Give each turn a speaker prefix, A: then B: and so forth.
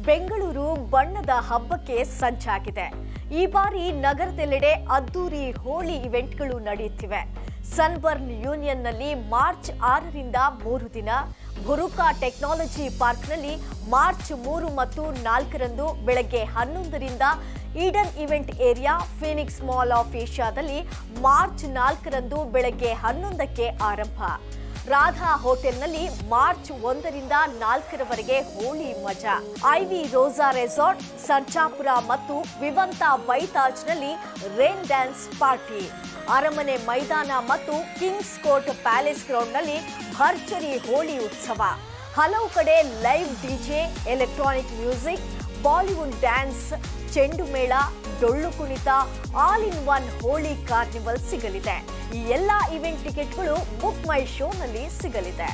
A: ಬೆಂಗಳೂರು ಬಣ್ಣದ ಹಬ್ಬಕ್ಕೆ ಸಜ್ಜಾಗಿದೆ. ಈ ಬಾರಿ ನಗರದೆಲ್ಲೆಡೆ ಅದ್ದೂರಿ ಹೋಳಿ ಇವೆಂಟ್ಗಳು ನಡೆಯುತ್ತಿವೆ. ಸನ್ಬರ್ನ್ ಯೂನಿಯನ್ನಲ್ಲಿ ಮಾರ್ಚ್ 6ರಿಂದ 3 ದಿನ, ಬುರುಕಾ ಟೆಕ್ನಾಲಜಿ ಪಾರ್ಕ್ನಲ್ಲಿ ಮಾರ್ಚ್ 3 ಮತ್ತು 4ರಂದು ಬೆಳಗ್ಗೆ 11ರಿಂದ, Eden event area, Phoenix mall of ಏಷ್ಯಾದಲ್ಲಿ ಮಾರ್ಚ್ 4ರಂದು ಬೆಳಗ್ಗೆ 11ಕ್ಕೆ ಆರಂಭ. ರಾಧಾ ಹೋಟೆಲ್ನಲ್ಲಿ ಮಾರ್ಚ್ 1ರಿಂದ 4ರವರೆಗೆ ಹೋಳಿ ಮಜಾ. ಐವಿ ರೋಸಾ ರೆಸಾರ್ಟ್, ಸರ್ಜಾಪುರ ಮತ್ತು ವಿವಂತ ಬೈತಾಜ್ನಲ್ಲಿ ರೇನ್ ಡ್ಯಾನ್ಸ್ ಪಾರ್ಟಿ. ಅರಮನೆ ಮೈದಾನ ಮತ್ತು ಕಿಂಗ್ಸ್ ಕೋರ್ಟ್ ಪ್ಯಾಲೇಸ್ ಗ್ರೌಂಡ್ನಲ್ಲಿ ಭರ್ಜರಿ ಹೋಳಿ ಉತ್ಸವ. ಹಲವು ಕಡೆ live DJ, electronic music, Bollywood dance, ಚೆಂಡು ಮೇಳ, Dollu Kunitha, all in one Holi carnival ಸಿಗಲಿದೆ. ಈ ಎಲ್ಲ ಇವೆಂಟ್ ಟಿಕೆಟ್ಗಳು ಬುಕ್ ಮೈ ಶೋನಲ್ಲಿ ಸಿಗಲಿದೆ.